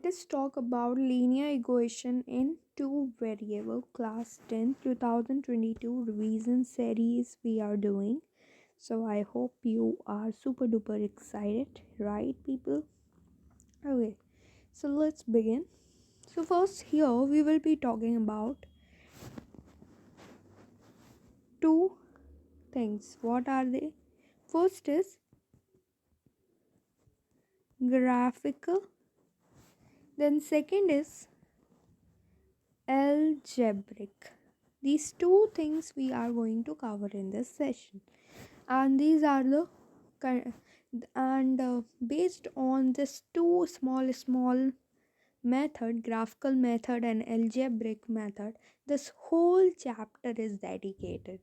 let us talk about linear equation in two variable class 10 2022 revision series we are doing. So I hope you are super duper excited, right people? Okay, so let's begin. So first here we will be talking about two things. What are they? First is graphical, then second is algebraic. These two things we are going to cover in this session, and these are the ki- and based on this two small method, graphical method and algebraic method, this whole chapter is dedicated.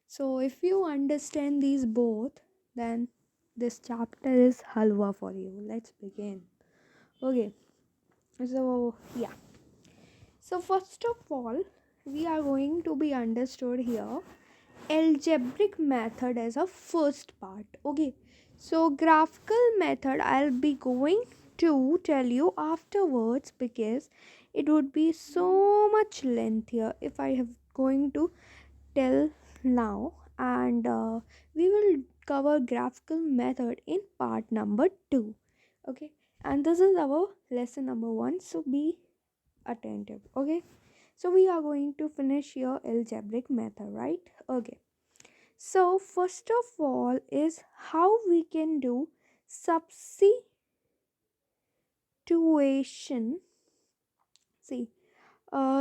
So if you understand these both, then this chapter is halwa for you. Let's begin. Okay, so yeah, so first of all, we are going to be understood here algebraic method as a first part. Okay, so graphical method I'll be going to tell you afterwards, because it would be so much lengthier if I have going to tell now. And we will cover graphical method in part number 2. Okay, and this is our lesson number 1, so be attentive. Okay, so we are going to finish your algebraic method, right? Okay, so first of all is how we can do substitution. See,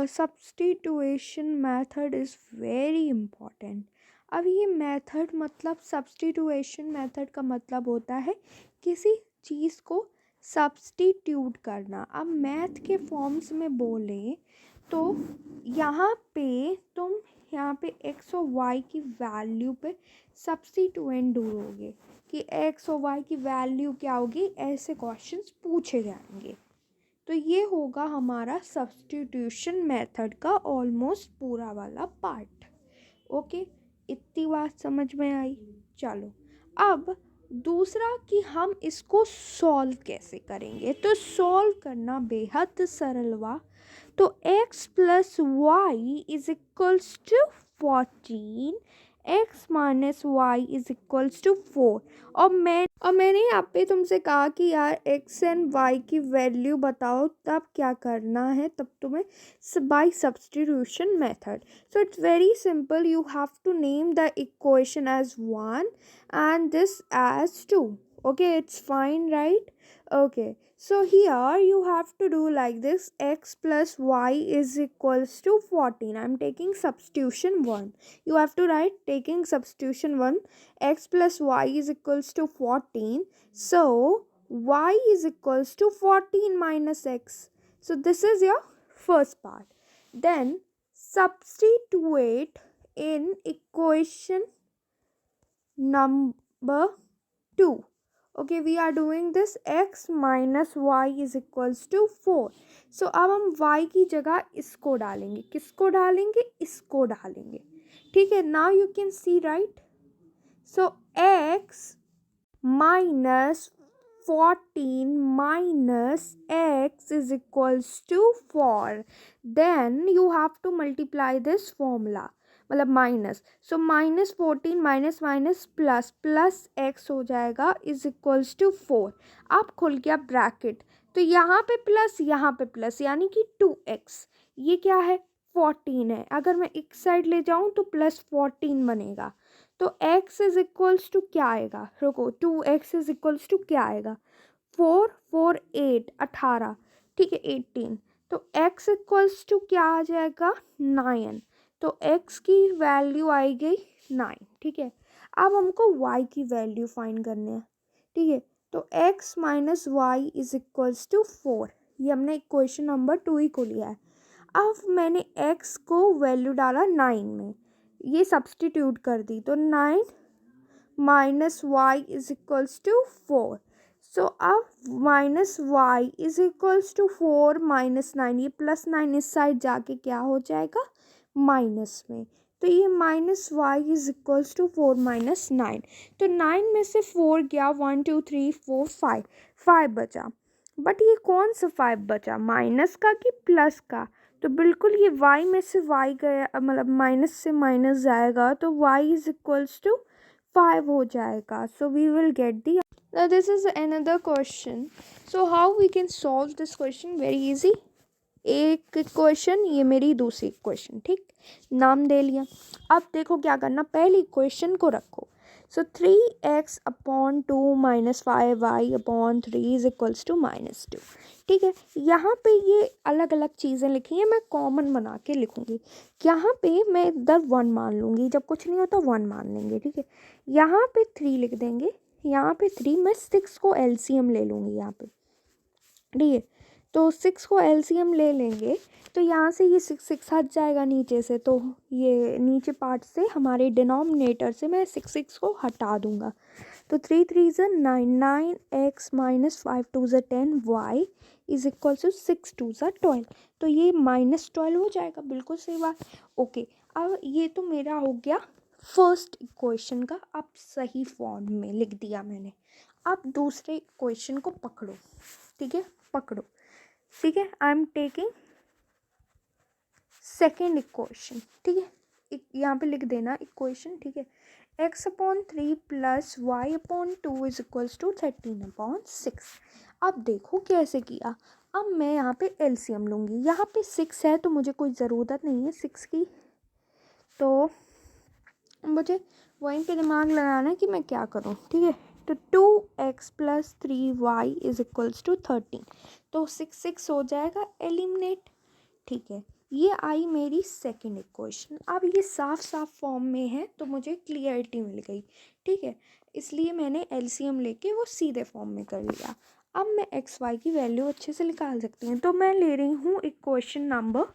substitution method is very important. अब ये method मतलब सब्सटीट्यूएशन method का मतलब होता है किसी चीज़ को substitute करना. अब मैथ के फॉर्म्स में बोलें तो यहाँ पे तुम यहाँ पे एक्स और वाई की वैल्यू पे सब्सटीट्यूएंट ढूंढोगे कि एक्स और वाई की वैल्यू क्या होगी, ऐसे क्वेश्चंस पूछे जाएंगे. तो ये होगा हमारा सब्सटीट्यूशन मेथड का ऑलमोस्ट पूरा वाला पार्ट. ओके, इतनी बात समझ में आई. चलो, अब दूसरा कि हम इसको सॉल्व कैसे करेंगे. तो सॉल्व करना बेहद सरल हुआ. तो x plus y is equals to 14, x minus y is equals to 4. और मैंने यहाँ पे तुमसे कहा कि यार x एंड y की वैल्यू बताओ, तब क्या करना है, तब तुम्हें by substitution method. So it's very simple. You have to name the equation as 1 and this as 2. Okay, it's fine, right? Okay, so here you have to do like this. X plus y is equals to 14. I'm taking substitution 1. You have to write taking substitution 1. X plus y is equals to 14. So y is equals to 14 minus x. So this is your first part. Then substitute in equation number 2. Okay, we are doing this x minus y is equals to 4. So अब हम y की जगह इसको डालेंगे. किसको डालेंगे? इसको डालेंगे. ठीक है, now you can see, right? So x minus 14 minus x is equals to 4. Then you have to multiply this formula, मतलब minus. So minus 14 minus minus plus plus x हो जाएगा इज इक्वल्स टू 4. अब खुल गया bracket, तो यहाँ पे plus यहाँ पे प्लस, यानी कि 2x. ये क्या है? 14 है. अगर मैं एक साइड ले जाऊँ तो प्लस 14 बनेगा. तो x इज इक्वल्स टू क्या आएगा? रुको, 2x इज इक्वल्स टू क्या आएगा? 4 4 8 18. ठीक है, 18. तो x इक्वल्स टू क्या आ जाएगा? 9. तो x की वैल्यू आई गई 9. ठीक है, अब हमको y की वैल्यू फाइंड करनी है. ठीक है, तो x minus y is equals to 4. ये हमने इक्वेशन नंबर 2 ही को लिया है. अब मैंने x को वैल्यू डाला 9 में, ये सब्सटीट्यूट कर दी, तो 9 minus y is equals to 4. So अब minus y is equals to 4 minus 9, ये प्लस 9 इस साइड जाके क्या हो जाएगा? माइनस में. तो ये minus y is equals to 4 minus 9. तो 9 में से 4 गया, 1 2 3 4 5 बचा. बट ये कौन सा 5 बचा, माइनस का कि प्लस का? तो बिल्कुल ये y में से y गया, मतलब माइनस से माइनस जाएगा तो y इज इक्वल्स टू 5 हो जाएगा. So we will get the. Now this is another question. So how we can solve this question? Very easy. एक क्वेश्चन, ये मेरी दूसरी क्वेश्चन, ठीक, नाम दे लिया. अब देखो क्या करना, पहली क्वेश्चन को रखो. So 3x upon 2 minus 5y upon 3 is equals to -2. ठीक है, यहाँ पे ये अलग अलग चीज़ें लिखी हैं, मैं कॉमन बना के लिखूँगी. यहाँ पे मैं इधर 1 मान लूँगी, जब कुछ नहीं होता 1 मान लेंगे. ठीक है, यहाँ पे 3 लिख देंगे, यहाँ पे 3, मैं 6 को एलसीएम ले लूँगी यहाँ पे. ठीक है, तो 6 को एलसीएम ले लेंगे तो यहाँ से ये 6 हट जाएगा नीचे से, तो ये नीचे पार्ट से हमारे डिनोमिनेटर से मैं 6 को हटा दूंगा. तो 3 3 ज़ा 9, 9x माइनस 5 2 ज़ा 10 y इज इक्वल टू 6 2 ज़ा 12. तो ये -12 हो जाएगा, बिल्कुल सही बात. ओके, अब ये तो मेरा हो गया फर्स्ट इक्वेशन का, अब सही फॉर्म में लिख दिया मैंने. अब दूसरे इक्वेशन को पकड़ो. ठीक है, पकड़ो. ठीक है, I am taking second equation. ठीक है, यहाँ पे लिख देना इक्वेशन. ठीक है, x upon 3 plus y upon 2 is equals to 13 upon 6. अब देखो कैसे किया. अब मैं यहाँ पे एलसीएम लूँगी. यहाँ पे 6 है तो मुझे कोई ज़रूरत नहीं है 6 की, तो मुझे वहीं पे दिमाग लगाना है कि मैं क्या करूँ. ठीक है, तो 2x plus 3y is equals to 13. तो 6 हो जाएगा एलिमिनेट. ठीक है, ये आई मेरी सेकंड इक्वेशन. अब ये साफ साफ फॉर्म में है तो मुझे क्लियरिटी मिल गई. ठीक है, इसलिए मैंने एलसीएम लेके वो सीधे फॉर्म में कर लिया. अब मैं एक्स वाई की वैल्यू अच्छे से निकाल सकती हूँ, तो मैं ले रही हूँ इक्वेशन नंबर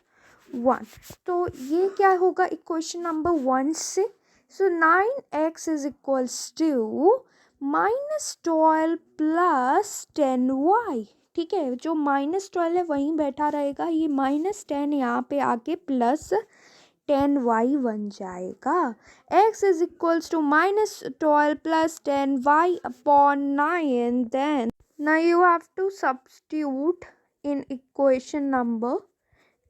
1. तो ये क्या होगा इक्वेशन नंबर 1 से. So 9x is equals to -12 plus 10y. ठीक है, जो -12 है वहीं बैठा रहेगा, ये -10 यहाँ पे आके +10y बन जाएगा. x is equals to -12 plus 10y upon 9. Then now you have to substitute in equation number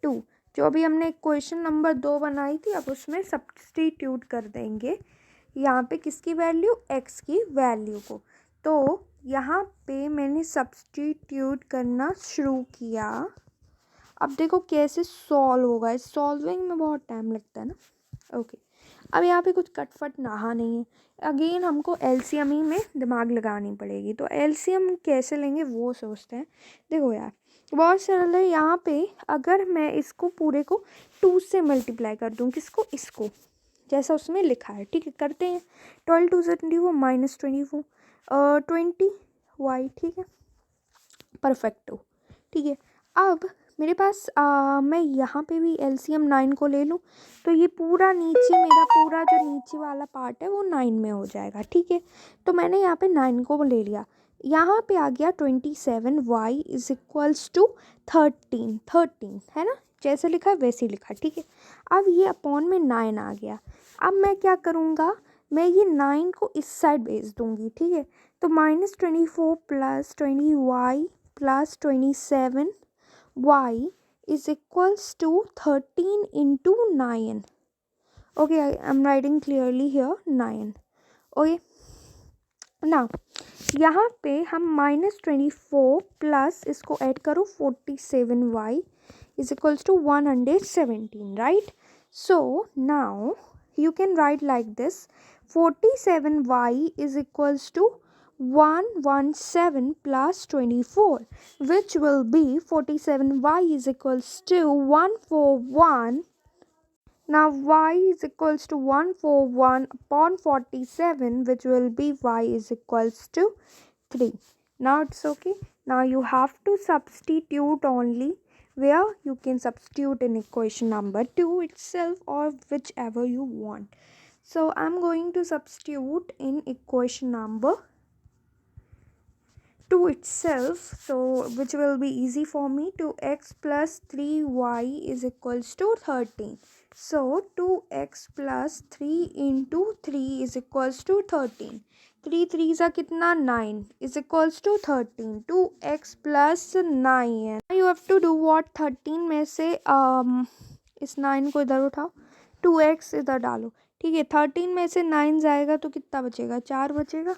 2. जो अभी हमने इक्वेशन नंबर 2 बनाई थी, अब उसमें सब्स्टिट्यूट कर देंगे यहाँ पे किसकी वैल्यू, x की वैल्यू को. तो यहाँ पे मैंने सब्स्टिट्यूट करना शुरू किया. अब देखो कैसे सॉल्व होगा, इस सॉल्विंग में बहुत टाइम लगता है ना. ओके, अब यहाँ पे कुछ कटफट नहा नहीं है. अगेन हमको एलसीएम ही में दिमाग लगानी पड़ेगी. तो एलसीएम कैसे लेंगे वो सोचते हैं. देखो यार, बहुत सरल है. यहाँ पे अगर मैं इसको पूरे को 2 से मल्टीप्लाई कर दूँ, किसको, इसको, जैसा उसमें लिखा है. ठीक है, करते हैं. 12 2 से 24 -24 20y. ठीक है, परफेक्ट हो. ठीक है, अब मेरे पास मैं यहाँ पे भी एलसीएम 9 को ले लूँ तो ये पूरा नीचे, मेरा पूरा जो नीचे वाला पार्ट है वो 9 में हो जाएगा. ठीक है, तो मैंने यहाँ पे 9 को ले लिया. यहाँ पे आ गया 27y इज इक्वल्स टू 13 है ना, जैसे लिखा है वैसे ही लिखा. ठीक है, अब ये अपॉन में 9 आ गया. अब मैं क्या करूँगा, मैं ये 9 को इस साइड भेज दूँगी. ठीक है, तो -24 plus 20y plus 27y is equals to 13 into 9. Okay, I'm writing clearly here 9. Okay, now यहाँ पे हम -24 प्लस इसको ऐड करो 47y is equals to 117, right? So now you can write like this, 47y is equals to 117 plus 24, which will be 47y is equals to 141. Now y is equals to 141 upon 47, which will be y is equals to 3. Now it's okay. Now you have to substitute only where you can substitute in equation number 2 itself or whichever you want. So I'm going to substitute in equation number 2 itself, so which will be easy for me. 2x plus 3y is equals to 13. So 2x plus 3 into 3 is equals to 13. 3 3 सा कितना 9 is equals to 13 2x plus 9 you have to do what 13 में से इस 9 को इधर उठाओ 2x इधर डालो ठीक है 13 में से 9 जाएगा तो कितना बचेगा 4 बचेगा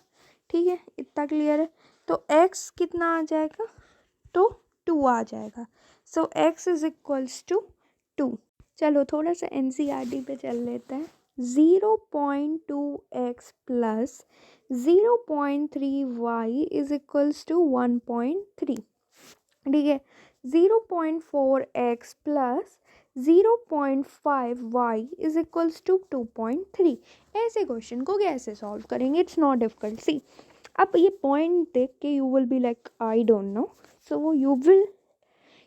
ठीक है इतना क्लियर है तो x कितना आ जाएगा तो 2 आ जाएगा सो x इज इक्वल्स टू 2 चलो थोड़ा सा NCERT पे चल लेते हैं 0.2x plus 0.3y is equals to 1.3 ठीक है 0.4x plus 0.5y is equals to 2.3 ऐसे क्वेश्चन को कैसे सॉल्व करेंगे इट्स नॉट डिफिकल्ट सी अब ये पॉइंट देख के you will be like I don't know so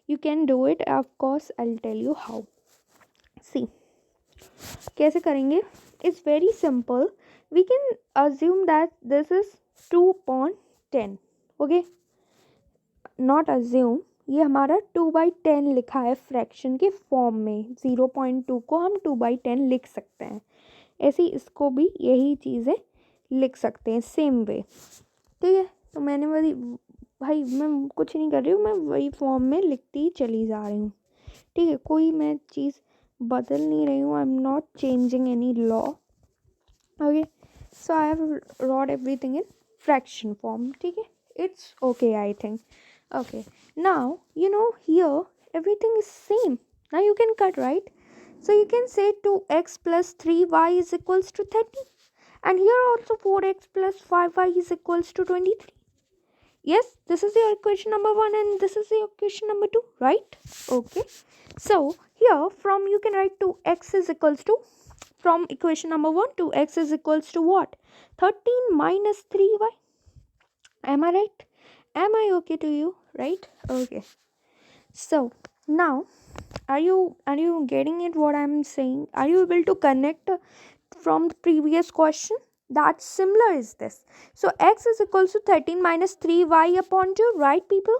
you can do it of course I'll tell you how see कैसे करेंगे it's very simple we can assume that this is 2/10 okay not assume ये हमारा 2/10 लिखा है fraction के form में 0.2 को हम 2/10 लिख सकते हैं ऐसे ही इसको भी यही चीज़ें लिख सकते हैं सेम वे ठीक है तो मैंने भाई मैं कुछ नहीं कर रही हूँ मैं वही फॉर्म में लिखती चली जा रही हूँ ठीक है कोई मैं चीज़ बदल नहीं रही हूँ I am not changing any law okay so I have wrote everything in fraction form ठीक है it's okay I think okay now you know here everything is same now you can cut right so you can say 2x plus 3y is equals to 30 and here also 4x plus 5y is equals to 23 yes this is your equation number 1 and this is your equation number 2 right okay so here from you can write 2x is equals to from equation number 1 2x is equals to what 13 minus 3y am I right am I okay to you right okay so now are you getting it what I'm saying are you able to connect from the previous question that similar is this so x is equals to 13 minus 3y upon 2 right people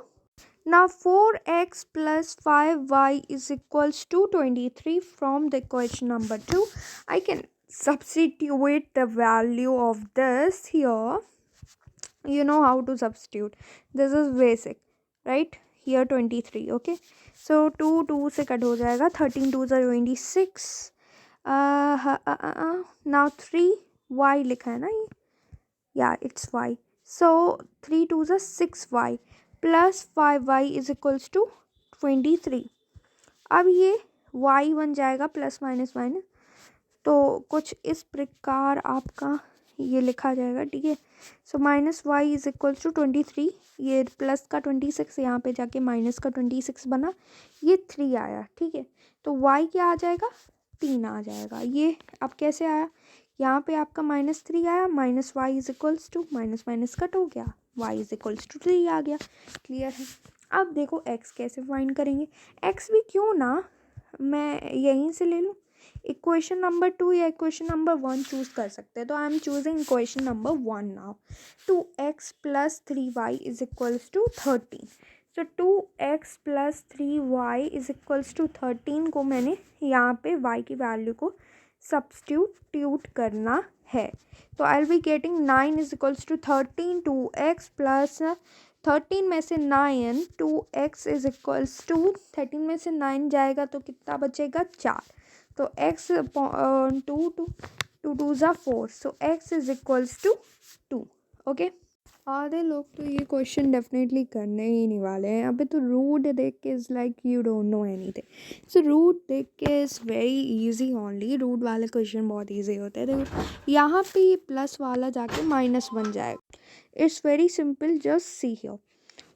now 4x plus 5y is equals to 23 from the equation number 2 I can substitute the value of this here you know how to substitute this is basic right here 23 okay so 2 से cut हो जाएगा 13 2 are 26 now 3 y लिखा है ना ये yeah it's y so 3 2 are 6y plus 5y is equals to 23 अब ये y बन जाएगा प्लस माइनस माइनस तो कुछ इस प्रकार आपका ये लिखा जाएगा ठीक है so minus y is equals to 23 ये प्लस का 26 यहाँ पे जाके माइनस का 26 बना ये 3 आया ठीक है तो वाई क्या आ जाएगा 3 आ जाएगा ये अब कैसे आया यहाँ पे आपका -3 आया minus y is equals to minus minus cut हो गया वाई इज इक्वल्स टू 3 आ गया क्लियर है अब देखो एक्स कैसे फाइंड करेंगे एक्स भी क्यों ना मैं यहीं से ले लूँ इक्वेशन नंबर 2 या इक्वेशन नंबर 1 चूज कर सकते हैं तो I am choosing equation number 1 now 2x plus 3y is equals to 13 so 2x plus 3y is equals to 13 को मैंने यहाँ पे y की वैल्यू को सब्स्टिट्यूट करना है तो I will be getting 9 is equals to 13 2x plus 13 में से 9 2x इज इक्वल्स टू 13 में से 9 जाएगा तो कितना बचेगा 4 तो x 2 ज़ा 4 so x is equals to 2 okay आधे लोग तो ये क्वेश्चन डेफिनेटली करने ही नहीं वाले हैं अभी तो रूट देख के is like you don't know anything so root देख के is very easy only root वाले क्वेश्चन बहुत इजी होते हैं देखो यहाँ पे प्लस वाला जाके माइनस बन जाएगा it's very simple just see here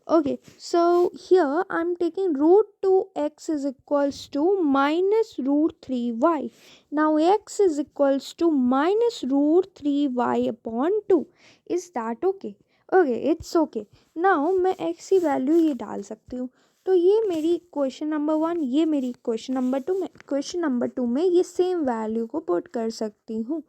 okay so here I'm taking root 2x is equals to minus root 3y now x is equals to minus root 3y upon 2 is that okay okay it's okay now मैं x की value ये डाल सकती हूँ तो ये मेरी equation number 1 ये मेरी इक्वेशन नंबर 2 मैं इक्वेशन नंबर 2 में ये सेम वैल्यू को पुट कर सकती हूँ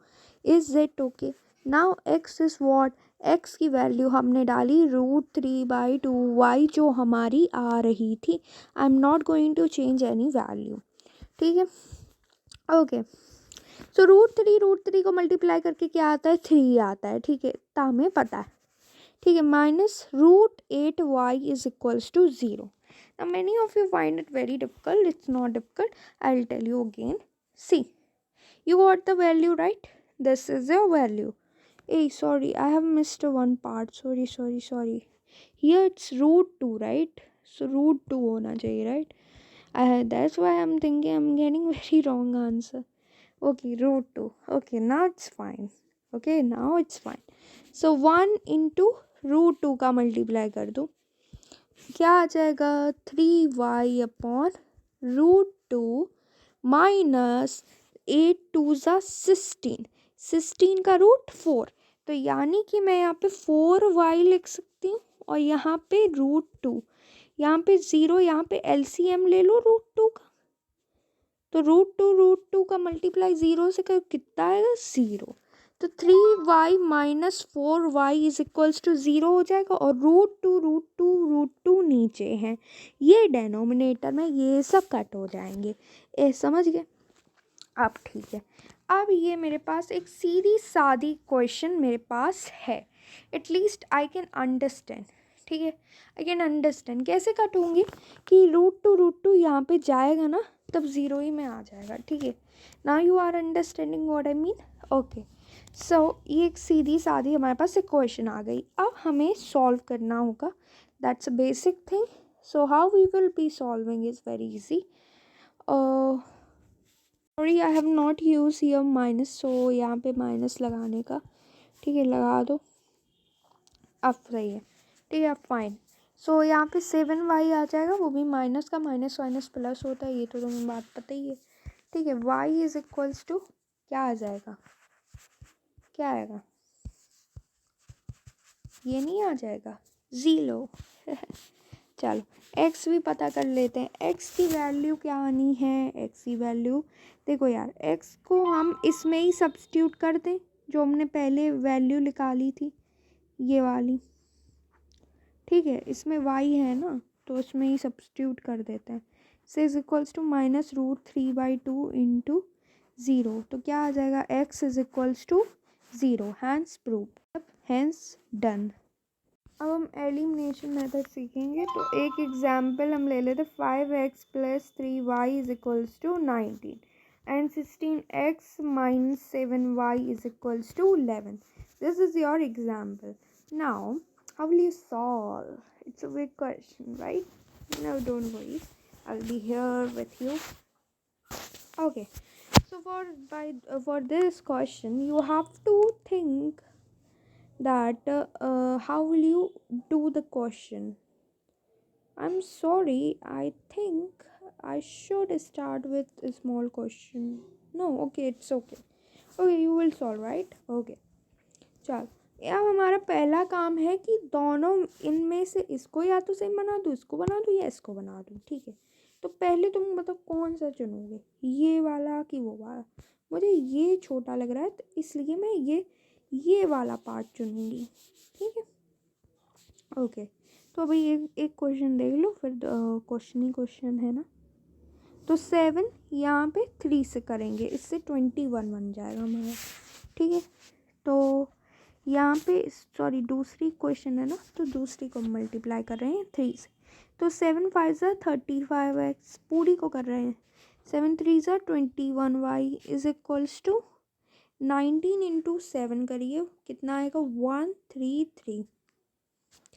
is it okay now x is what x की वैल्यू हमने डाली √3/2y जो हमारी आ रही थी I am not going to change any value ठीक है ओके सो रूट थ्री को मल्टीप्लाई करके क्या आता है, 3 आता है, ठीक है, तो हमें पता है, ठीक है, -√8y is equals to 0. Now many of you find it very difficult. It's not difficult. I'll tell you again. See, you got the value, right? This is your value. Hey, sorry, I have missed one part. Sorry. Here it's √2, right? So √2 होना चाहिए, right? That's why I'm thinking I'm getting very wrong answer. Okay, √2. Okay, now it's fine. Okay, now it's fine. So 1 into √2 का multiply कर दो, क्या आ जाएगा, 3y upon √2 minus 8 2 16, 16 का √4. तो यानी कि मैं यहाँ पे 4y लिख सकती हूँ और यहाँ पे √2, यहाँ पे 0, यहाँ पे LCM ले लो √2 का, तो √2 का मल्टीप्लाई 0 से कर कितना आएगा, 0. तो 3y minus 4y is equals to 0 हो जाएगा और √2 नीचे हैं, ये डेनोमिनेटर में ये सब कट हो जाएंगे. समझ गए अब, ठीक है. अब ये मेरे पास एक सीधी सादी क्वेश्चन मेरे पास है, एटलीस्ट आई कैन अंडरस्टैंड, ठीक है, आई कैन अंडरस्टैंड कैसे कट होंगे कि √2 यहाँ पे जाएगा ना, तब 0 ही में आ जाएगा, ठीक है. Now you are understanding what I mean. Okay, so ये एक सीधी सादी हमारे पास एक क्वेश्चन आ गई. अब हमें सॉल्व करना होगा, that's a basic thing. So how we will be solving is very easy. Sorry, I have not use here minus, so यहाँ पे माइनस लगाने का, ठीक है, लगा दो. अब सही है, ठीक है, अब फाइन. सो यहाँ पे 7y आ जाएगा, वो भी माइनस का, माइनस माइनस प्लस होता है, ये तो तुम्हें बात पता ही है, ठीक है. y इज इक्वल्स टू क्या आ जाएगा, क्या आएगा, ये नहीं आ जाएगा, 0. चलो x भी पता कर लेते हैं. x की वैल्यू क्या आनी है, x की वैल्यू देखो यार, x को हम इसमें ही सब्स्टिट्यूट कर दें जो हमने पहले वैल्यू निकाली थी, ये वाली, ठीक है. इसमें y है ना, तो उसमें ही सब्स्टिट्यूट कर देते हैं. से इज इक्वल्स टू -√3/2 इंटू 0, तो क्या आ जाएगा, x is equals to 0. Hence proved, hence done. अब हम एलिमिनेशन मेथड सीखेंगे, तो एक एग्जाम्पल हम ले लेते. 5x + 3y is equals to 19 and 16x - 7y is equals to 11. This is your example. Now how will you solve? It's a big question, right? No, don't worry, I'll be here with you. Okay, so for this question you have to think that how will you do the question. I'm sorry, I think I should start with a small question. No, okay, it's okay. Okay, you will solve, right? Okay, चल. अब हमारा पहला काम है कि दोनों इनमें से इसको या तो सेम बना दूँ, इसको बना दूँ या इसको बना दूँ, ठीक है. तो पहले तुम बताओ कौन सा चुनोगे, ये वाला कि वो वाला. मुझे ये छोटा लग रहा है, तो इसलिए मैं ये वाला पार्ट चुनूँगी, ठीक है. ओके, तो अभी एक क्वेश्चन देख लो, फिर क्वेश्चन ही क्वेश्चन है ना. तो 7 यहाँ पे 3 से करेंगे, इससे 21 बन जाएगा हमारा, ठीक है. तो यहाँ पे सॉरी दूसरी क्वेश्चन है ना, तो दूसरी को मल्टीप्लाई कर रहे हैं 3 से. तो 7 5 ज़ा 35x, पूरी को कर रहे हैं. 7 3 ज़ा 21y is equals to 19 into 7 करिए, कितना आएगा, 133,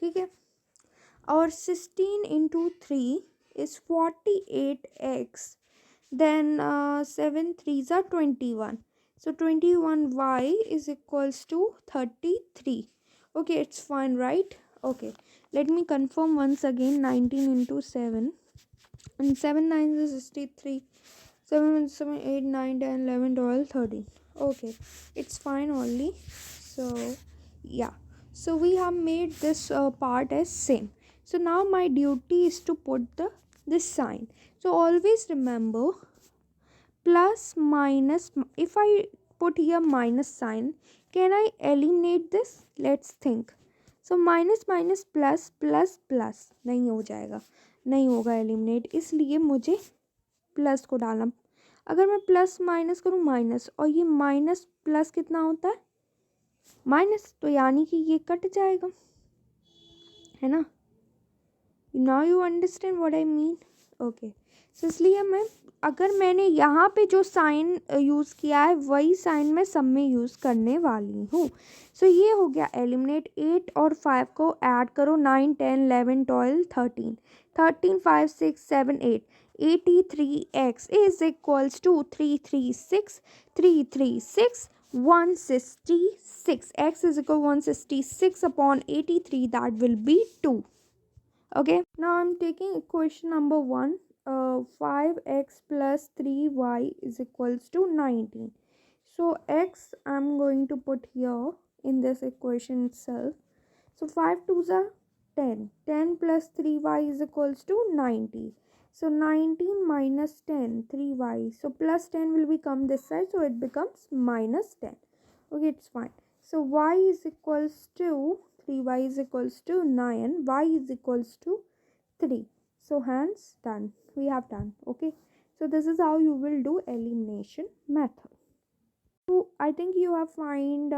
ठीक है. और 16 इंटू 3 इज 48x. देन 7 3 ज़ा 21. So 21y is equals to 33. Okay, it's fine, right? Okay, let me confirm once again. 19 into 7 and 7 9 is 63. 7 7 8 9 10 11 12 13. Okay, it's fine only. So yeah, so we have made this part as same. So now my duty is to put this sign. So always remember, plus minus, if I put here minus sign, can I eliminate this? Let's think. So minus minus plus plus plus नहीं हो जाएगा, नहीं होगा eliminate, इसलिए मुझे plus को डालना. अगर मैं प्लस माइनस करूँ माइनस, और ये माइनस प्लस कितना होता है माइनस, तो यानी कि ये कट जाएगा, है ना। Now you understand what I mean. Okay, so इसलिए मैं, अगर मैंने यहाँ पे जो साइन यूज़ किया है वही साइन मैं सब में यूज़ करने वाली हूँ। सो ये हो गया एलिमिनेट। 8 और 5 को ऐड करो, 9 10 11 12 13 13 5 6 7 8 83x is equals to 336 336 166, x is equal 166 upon 83, that will be 2. Okay, now I'm taking equation number 1. 5x plus 3y is equals to 19. So x I'm going to put here in this equation itself. So 5 2s are 10. 10 plus 3y is equals to 90. So 19 minus 10, 3y. So plus 10 will become this side, so it becomes minus 10. Okay, it's fine. So y is equals to 3y is equals to 9, y is equals to 3. So hence done, we have done. Okay, so this is how you will do elimination method. So I think you have find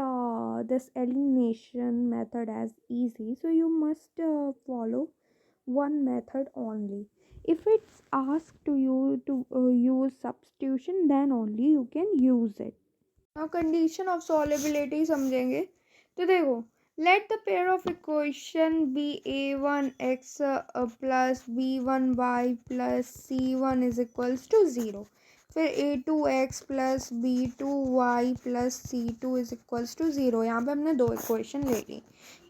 this elimination method as easy, so you must follow one method only. If it's asked to you to use substitution, then only you can use it. Now condition of solubility समझेंगे। तो देखो, let the pair of equation be a1x plus b1y plus c1 is equals to 0, फिर a2x plus b2y plus c2 is equals to 0। यहाँ पे हमने दो equation ले ली।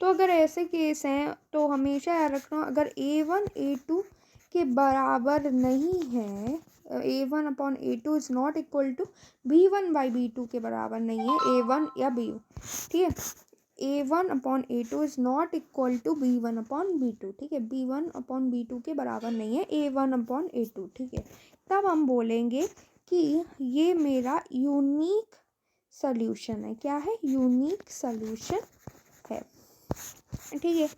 तो अगर ऐसे केस हैं तो हमेशा याद रखना, अगर a1 a2 के बराबर नहीं है, a1 upon a2 is not equal to b1 by b2 के बराबर नहीं है a1 या b, ठीक है। a1 upon a2 is not equal to b1 upon b2, ठीक है। b1 अपॉन b2 के बराबर नहीं है a1 अपॉन a2, ठीक है। तब हम बोलेंगे कि ये मेरा यूनिक सॉल्यूशन है। क्या है? यूनिक सॉल्यूशन है, ठीक है।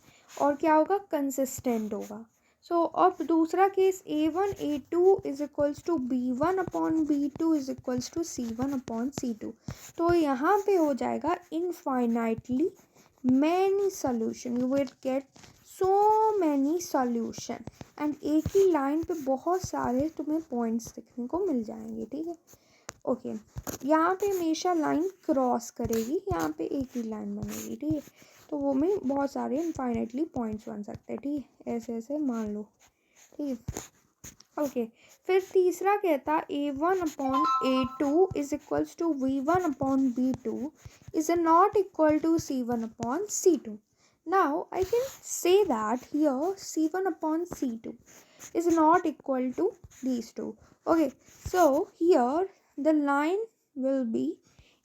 और क्या होगा? कंसिस्टेंट होगा। सो अब दूसरा case a1 a2 is equals to b1 upon b2 is equals to c1 upon c2। तो यहाँ पे हो जाएगा infinitely many solution, you will get so many solution, and एक ही लाइन पे बहुत सारे तुम्हें पॉइंट्स दिखने को मिल जाएंगे, ठीक है। ओके, यहाँ पे हमेशा लाइन क्रॉस करेगी, यहाँ पे एक ही लाइन बनेगी, ठीक है। तो वो में बहुत सारे इनफाइनाइटली पॉइंट्स बन सकते हैं, ठीक है। ऐसे ऐसे मान लो, ठीक है। ओके, फिर तीसरा कहता a1 upon a2 is equals to v1 upon b2 is not equal to c1 upon c2। Now I can say that here c1 upon c2 is not equal to these two. Okay, so here the line will be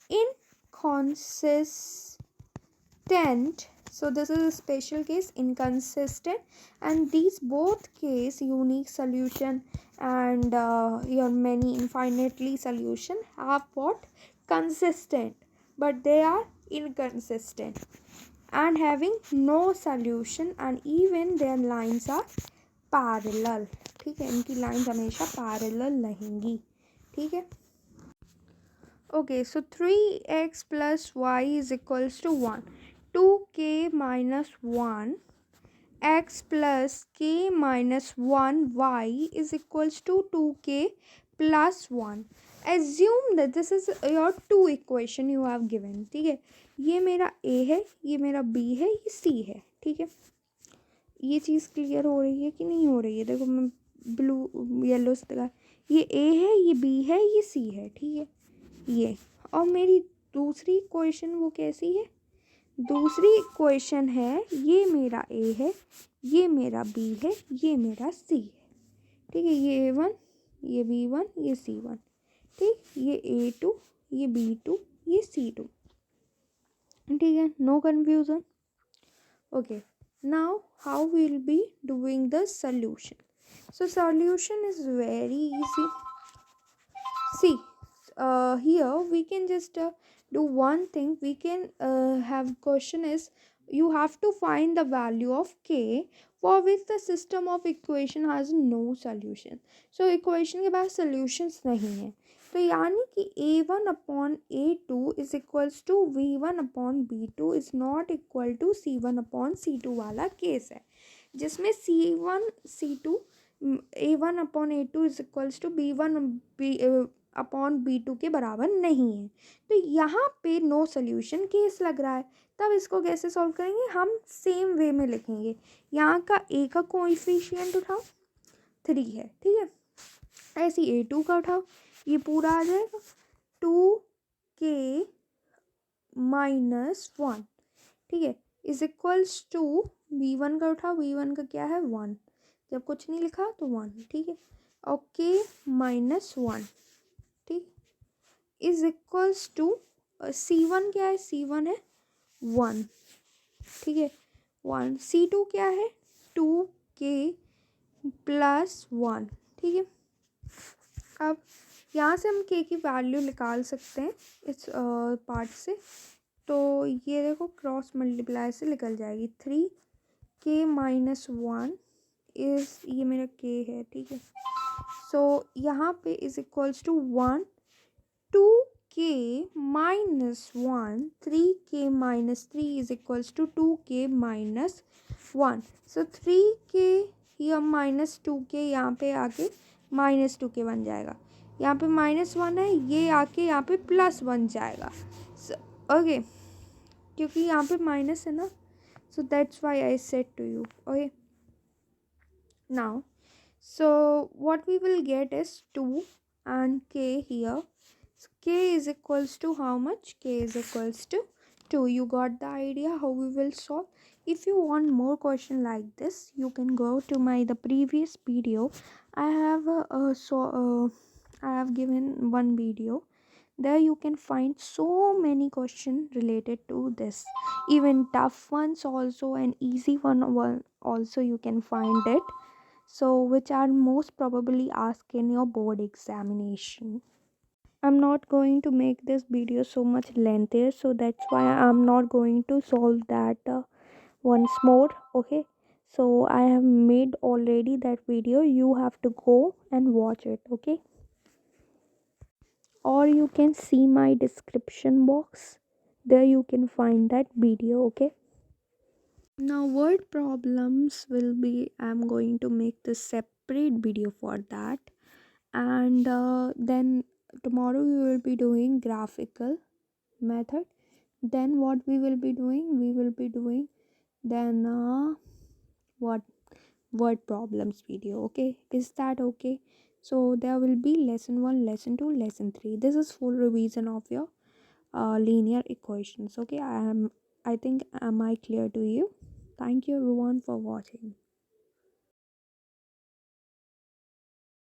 inconsistent. So this is a special case, inconsistent, and these both case unique solution and your many infinitely solution have what? Consistent, but they are inconsistent and having no solution, and even their lines are parallel, ठीक है। इनकी lines हमेशा parallel रहेंगी, ठीक है। Okay, so 3x plus y is equals to 1, 2k minus 1 x plus k minus 1 y is equals to 2k plus 1। Assume that this is your two equation you have given, ठीक है। ये मेरा a है, ये मेरा b है, ये c है, ठीक है। ये चीज़ क्लियर हो रही है कि नहीं हो रही है? देखो मैं ब्लू येलो से लगा, ये ए है, ये बी है, ये सी है, ठीक है। ये और मेरी दूसरी इक्वेशन वो कैसी है? दूसरी इक्वेशन है, ये मेरा ए है, ये मेरा बी है, ये मेरा सी है, ठीक है। ये A1, ये B1, ये C1, ठीक। ये A2, ये B2, ये C2, ठीक है। No confusion. Okay, now how we'll be doing the solution? So solution is very easy. See, here we can just do one thing. We can have question is you have to find the value of k for which the system of equation has no solution. So equation के पास solutions नहीं है, तो यानी कि a1 upon a2 is equals to v1 upon b2 is not equal to c1 upon c2 वाला case है, जिसमें c1 c2 a1 upon a2 is equals to b1 b upon b2 के बराबर नहीं है। तो यहाँ पे नो सोल्यूशन केस लग रहा है। तब इसको कैसे सॉल्व करेंगे, हम सेम वे में लिखेंगे। यहाँ का ए का कोएफिशिएंट उठाओ 3 है, ठीक है, ऐसे a2 का उठाओ, ये पूरा आ जाएगा 2k माइनस 1, ठीक है, इज इक्वल्स टू v1 का उठाओ, v1 का क्या है 1, जब कुछ नहीं लिखा तो 1, ठीक है, और k माइनस 1, ठीक, इज इक्वल्स टू c1 क्या है, c1 है 1, ठीक है 1, c2 क्या है 2k प्लस 1, ठीक है। अब यहाँ से हम k की वैल्यू निकाल सकते हैं इस पार्ट से, तो ये देखो क्रॉस मल्टीप्लाई से निकल जाएगी 3k माइनस 1 इज, ये मेरा k है, ठीक है, सो यहाँ पे is equals to 1 2k minus 1 3k minus 3 is equals to 2k minus 1, so 3k या माइनस 2k यहाँ पे आके माइनस 2k बन जाएगा, यहाँ पे माइनस 1 है, ये आके यहाँ पे प्लस 1 जाएगा, ओके, क्योंकि यहाँ पे माइनस है ना, so that's why I said to you, okay, now so what we will get is 2 and k here, so k is equals to how much, k is equals to 2, you got the idea how we will solve. If you want more question like this, you can go to my the previous video. I have I have given one video, there you can find so many questions related to this, even tough ones also and easy one also you can find it, so which are most probably asked in your board examination. I'm not going to make this video so much lengthier, so that's why I'm not going to solve that once more, okay, so I have made already that video, you have to go and watch it, okay, or you can see my description box, there you can find that video, okay. Now word problems will be, I'm going to make the separate video for that, and then tomorrow we will be doing graphical method, then what we will be doing, we will be doing then what word problems video, okay, is that okay. So there will be lesson 1, lesson 2, lesson 3, this is full revision of your linear equations, okay. I think am I clear to you? Thank you everyone for watching.